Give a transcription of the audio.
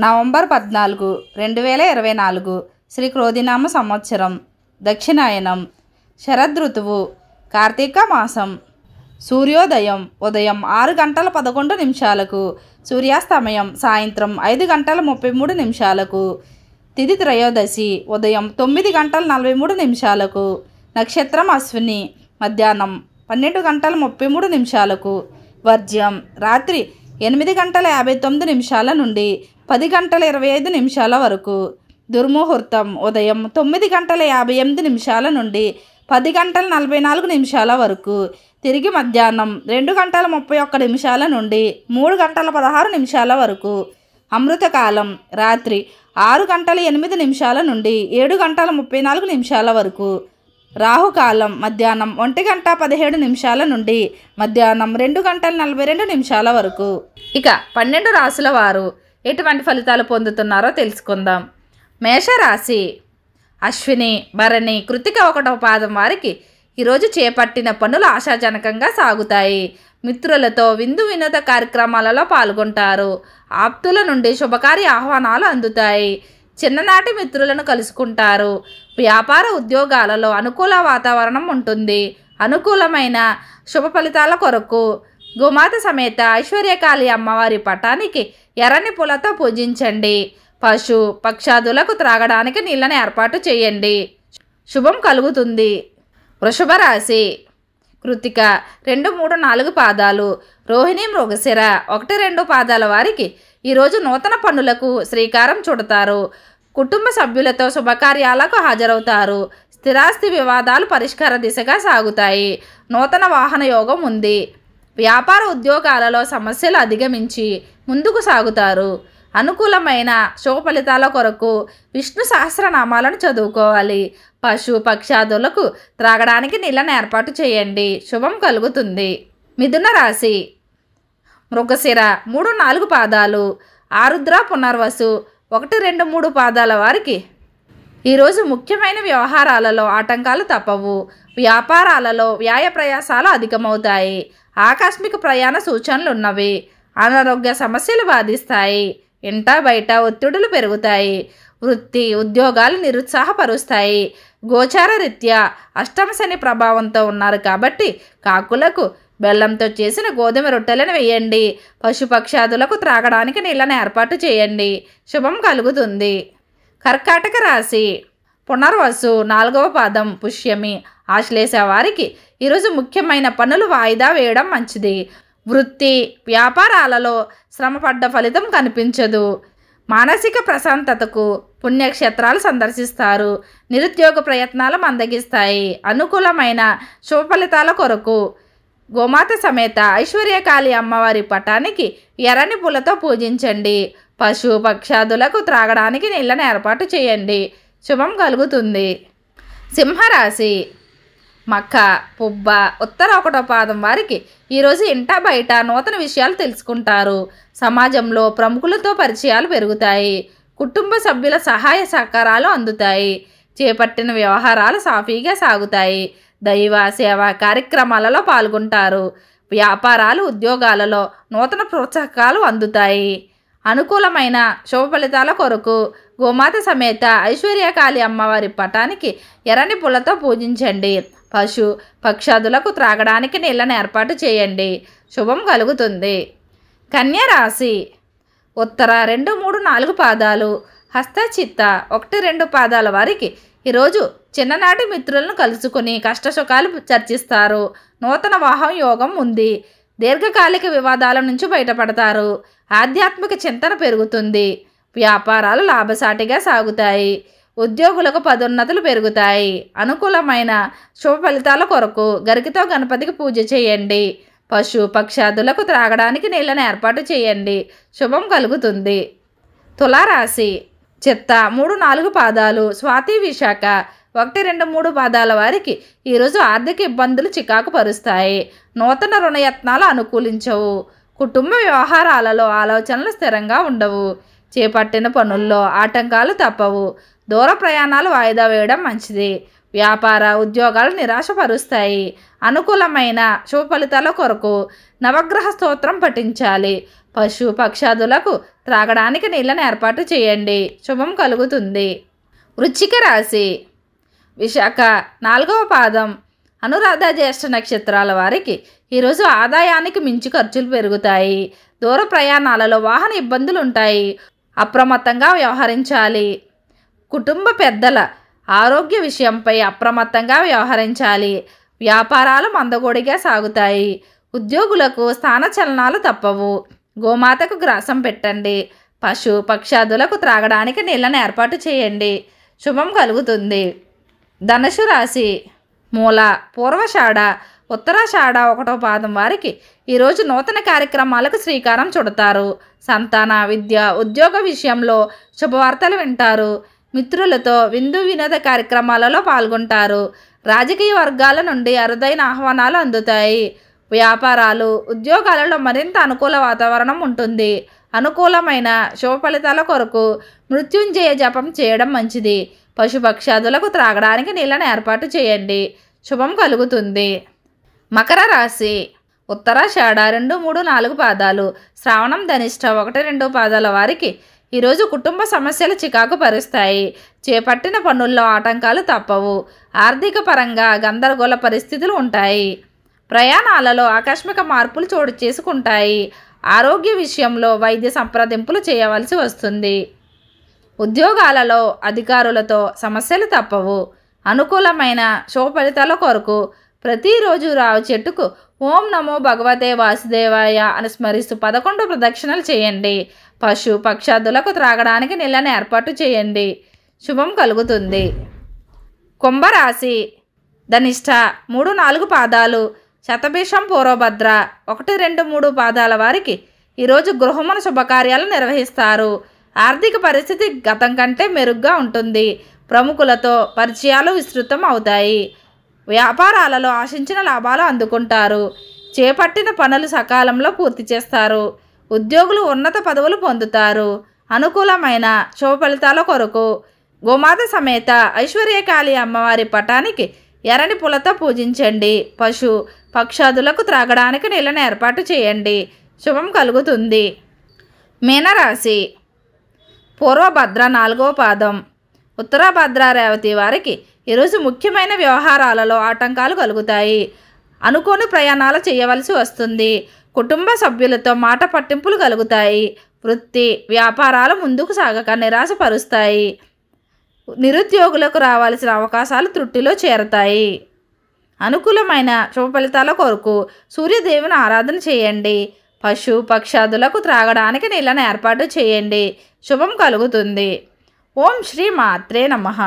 November 14, 2024 Shri క్రోధినామ సంవత్సరం దక్షిణాయనం శరదృతువు కార్తీక మాసం సూర్యోదయం ఉదయం 6:11 సూర్యాస్తమయం సాయంత్రం 5:33 తిథి త్రయోదశి ఉదయం 9:43 నక్షత్రం అశ్విని మధ్యాహ్నం 12:33 వర్జ్యం రాత్రి 8:59 నుండి 10:25 వరకు. దుర్ముహూర్తం ఉదయం 9:58 నుండి 10:44 వరకు. తిరిగి మధ్యాహ్నం 2:31 నుండి 3:16 వరకు. అమృతకాలం రాత్రి 6:08 నుండి 7:34 వరకు. రాహుకాలం మధ్యాహ్నం 1:17 నుండి మధ్యాహ్నం 2:42 వరకు. ఇక 12 రాశుల వారు ఎటువంటి ఫలితాలు పొందుతున్నారో తెలుసుకుందాం. మేషరాశి అశ్విని భరణి కృతిక 1వ పాదం వారికి ఈరోజు చేపట్టిన పనులు ఆశాజనకంగా సాగుతాయి. మిత్రులతో విందు వినోద కార్యక్రమాలలో పాల్గొంటారు. ఆప్తుల నుండి శుభకార్య ఆహ్వానాలు అందుతాయి. చిన్ననాటి మిత్రులను కలుసుకుంటారు. వ్యాపార ఉద్యోగాలలో అనుకూల వాతావరణం ఉంటుంది. అనుకూలమైన శుభ ఫలితాల కొరకు గోమాత సమేత ఐశ్వర్యకాళి అమ్మవారి పటానికి ఎర్రని పూలతో పూజించండి. పశు పక్షాదులకు త్రాగడానికి నీళ్ళని ఏర్పాటు చేయండి. శుభం కలుగుతుంది. వృషభ రాశి కృతిక 2, 3, 4 పాదాలు రోహిణి మృగశిర 1, 2 పాదాల వారికి ఈరోజు నూతన పనులకు శ్రీకారం చుడతారు. కుటుంబ సభ్యులతో శుభకార్యాలకు హాజరవుతారు. స్థిరాస్తి వివాదాలు పరిష్కార దిశగా సాగుతాయి. నూతన వాహన యోగం ఉంది. వ్యాపార ఉద్యోగాలలో సమస్యలు అధిగమించి ముందుకు సాగుతారు. అనుకూలమైన శుభ ఫలితాల కొరకు విష్ణు సహస్రనామాలను చదువుకోవాలి. పశు పక్షాదులకు త్రాగడానికి నీళ్ళను ఏర్పాటు చేయండి. శుభం కలుగుతుంది. మిథున రాశి మృగశిర 3, 4 పాదాలు ఆరుద్ర పునర్వసు 1, 2, 3 పాదాల వారికి ఈరోజు ముఖ్యమైన వ్యవహారాలలో ఆటంకాలు తప్పవు. వ్యాపారాలలో వ్యయ ప్రయాసాలు అధికమవుతాయి. ఆకస్మిక ప్రయాణ సూచనలు ఉన్నవి. అనారోగ్య సమస్యలు బాధిస్తాయి. ఇంట బయట ఒత్తిడులు పెరుగుతాయి. వృత్తి ఉద్యోగాలు నిరుత్సాహపరుస్తాయి. గోచార రీత్యా అష్టమ శని ప్రభావంతో ఉన్నారు కాబట్టి కాకులకు బెల్లంతో చేసిన గోధుమ రొట్టెలను వేయండి. పశుపక్షాదులకు త్రాగడానికి నీళ్ళను ఏర్పాటు చేయండి. శుభం కలుగుతుంది. కర్కాటక రాశి పునర్వసు 4వ పాదం పుష్యమి ఆశ్లేష వారికి ఈరోజు ముఖ్యమైన పనులు వాయిదా వేయడం మంచిది. వృత్తి వ్యాపారాలలో శ్రమపడ్డ ఫలితం కనిపించదు. మానసిక ప్రశాంతతకు పుణ్యక్షేత్రాలు సందర్శిస్తారు. నిరుద్యోగ ప్రయత్నాలు మందగిస్తాయి. అనుకూలమైన శుభ ఫలితాల కొరకు గోమాత సమేత ఐశ్వర్యకాళి అమ్మవారి పటానికి ఎర్రని పూలతో పూజించండి. పశు పక్షాదులకు త్రాగడానికి నీళ్ళను ఏర్పాటు చేయండి. శుభం కలుగుతుంది. సింహరాశి మఖ పుబ్బ ఉత్తర 1వ పాదం వారికి ఈరోజు ఇంట బయట నూతన విషయాలు తెలుసుకుంటారు. సమాజంలో ప్రముఖులతో పరిచయాలు పెరుగుతాయి. కుటుంబ సభ్యుల సహాయ సహకారాలు అందుతాయి. చేపట్టిన వ్యవహారాలు సాఫీగా సాగుతాయి. దైవ సేవా కార్యక్రమాలలో పాల్గొంటారు. వ్యాపారాలు ఉద్యోగాలలో నూతన ప్రోత్సాహకాలు అందుతాయి. అనుకూలమైన శుభ ఫలితాల కొరకు గోమాత సమేత ఐశ్వర్యకాళి అమ్మవారి పటానికి ఎర్రని పూలతో పూజించండి. పశు పక్షాదులకు త్రాగడానికి నీళ్ళను ఏర్పాటు చేయండి. శుభం కలుగుతుంది. కన్య రాశి ఉత్తర 2, 3, 4 పాదాలు హస్తచిత్త 1, 2 పాదాల వారికి ఈరోజు చిన్ననాటి మిత్రులను కలుసుకుని కష్టసుఖాలు చర్చిస్తారు. నూతన వాహన యోగం ఉంది. దీర్ఘకాలిక వివాదాల నుంచి బయటపడతారు. ఆధ్యాత్మిక చింతన పెరుగుతుంది. వ్యాపారాలు లాభసాటిగా సాగుతాయి. ఉద్యోగులకు పదోన్నతులు పెరుగుతాయి. అనుకూలమైన శుభ ఫలితాల కొరకు గరికతో గణపతికి పూజ చేయండి. పశు పక్షాదులకు త్రాగడానికి నీళ్ళను ఏర్పాటు చేయండి. శుభం కలుగుతుంది. తులారాశి చిత్త 3, 4 పాదాలు స్వాతి విశాఖ 1, 2, 3 పాదాల వారికి ఈరోజు ఆర్థిక ఇబ్బందులు చికాకు పరుస్తాయి. నూతన రుణయత్నాలు అనుకూలించవు. కుటుంబ వ్యవహారాలలో ఆలోచనలు స్థిరంగా ఉండవు. చేపట్టిన పనుల్లో ఆటంకాలు తప్పవు. దూర ప్రయాణాలు వాయిదా వేయడం మంచిది. వ్యాపార ఉద్యోగాలు నిరాశపరుస్తాయి. అనుకూలమైన శుభ ఫలితాల కొరకు నవగ్రహ స్తోత్రం పఠించాలి. పశు పక్షాదులకు త్రాగడానికి నీళ్ళని ఏర్పాటు చేయండి, శుభం కలుగుతుంది. వృశ్చిక రాశి. విశాఖ 4వ పాదం, అనురాధ జ్యేష్ఠ నక్షత్రాల వారికి ఈరోజు ఆదాయానికి మించి ఖర్చులు పెరుగుతాయి. దూర ప్రయాణాలలో వాహన ఇబ్బందులు ఉంటాయి. అప్రమత్తంగా వ్యవహరించాలి. కుటుంబ పెద్దల ఆరోగ్య విషయంపై అప్రమత్తంగా వ్యవహరించాలి. వ్యాపారాలు మందగోడిగా సాగుతాయి. ఉద్యోగులకు స్థానచలనాలు తప్పవు. గోమాతకు గ్రాసం పెట్టండి. పశు పక్షాదులకు త్రాగడానికి నీళ్ళని ఏర్పాటు చేయండి, శుభం కలుగుతుంది. ధనుసు రాశి. మూల, పూర్వషాఢ, ఉత్తరాషాఢ 1వ పాదం వారికి ఈరోజు నూతన కార్యక్రమాలకు శ్రీకారం చుడతారు. సంతాన, విద్య, ఉద్యోగ విషయంలో శుభవార్తలు వింటారు. మిత్రులతో విందు వినోద కార్యక్రమాలలో పాల్గొంటారు. రాజకీయ వర్గాల నుండి అరుదైన ఆహ్వానాలు అందుతాయి. వ్యాపారాలు, ఉద్యోగాలలో మరింత అనుకూల వాతావరణం ఉంటుంది. అనుకూలమైన శుభ ఫలితాల కొరకు మృత్యుంజయ జపం చేయడం మంచిది. పశుపక్షాదులకు త్రాగడానికి నీళ్ళని ఏర్పాటు చేయండి, శుభం కలుగుతుంది. మకర రాశి. ఉత్తరాషాఢ 2, 3, 4 పాదాలు, శ్రావణం ధనిష్ట 1, 2 పాదాల వారికి ఈరోజు కుటుంబ సమస్యలు చికాకు పరుస్తాయి. చేపట్టిన పనుల్లో ఆటంకాలు తప్పవు. ఆర్థిక పరంగా గందరగోళ పరిస్థితులు ఉంటాయి. ప్రయాణాలలో ఆకస్మిక మార్పులు చోటు చేసుకుంటాయి. ఆరోగ్య విషయంలో వైద్య సంప్రదింపులు చేయవలసి వస్తుంది. ఉద్యోగాలలో అధికారులతో సమస్యలు తప్పవు. అనుకూలమైన శుభ ఫలితాల కొరకు ప్రతిరోజు రావి చెట్టుకు ఓం నమో భగవతే వాసుదేవాయ అని స్మరిస్తూ 11 ప్రదక్షిణలు చేయండి. పశు పక్షాదులకు త్రాగడానికి నీళ్ళని ఏర్పాటు చేయండి, శుభం కలుగుతుంది. కుంభరాశి. ధనిష్ట 3, 4 పాదాలు, శతభిషం పూర్వభద్ర 1, 2, 3 పాదాల వారికి ఈరోజు గృహమున శుభకార్యాలు నిర్వహిస్తారు. ఆర్థిక పరిస్థితి గతం కంటే మెరుగ్గా ఉంటుంది. ప్రముఖులతో పరిచయాలు విస్తృతం అవుతాయి. వ్యాపారాలలో ఆశించిన లాభాలు అందుకుంటారు. చేపట్టిన పనులు సకాలంలో పూర్తి చేస్తారు. ఉద్యోగులు ఉన్నత పదవులు పొందుతారు. అనుకూలమైన శుభ ఫలితాల కొరకు గోమాత సమేత ఐశ్వర్యకాళి అమ్మవారి పటానికి ఎర్రని పూలతో పూజించండి. పశు పక్షాదులకు త్రాగడానికి నీళ్ళని ఏర్పాటు చేయండి, శుభం కలుగుతుంది. మీనరాశి. పూర్వభద్ర 4వ పాదం, ఉత్తరభద్ర రేవతి వారికి ఈరోజు ముఖ్యమైన వ్యవహారాలలో ఆటంకాలు కలుగుతాయి. అనుకోని ప్రయాణాలు చేయవలసి వస్తుంది. కుటుంబ సభ్యులతో మాట పట్టింపులు కలుగుతాయి. వృత్తి వ్యాపారాలు ముందుకు సాగక నిరాశపరుస్తాయి. నిరుద్యోగులకు రావాల్సిన అవకాశాలు త్రుటిలో చేరతాయి. అనుకూలమైన శుభ ఫలితాల కొరకు సూర్యదేవుని ఆరాధన చేయండి. పశు పక్షాదులకు త్రాగడానికి నీళ్ళని ఏర్పాటు చేయండి, శుభం కలుగుతుంది. ఓం శ్రీ మాత్రే నమః.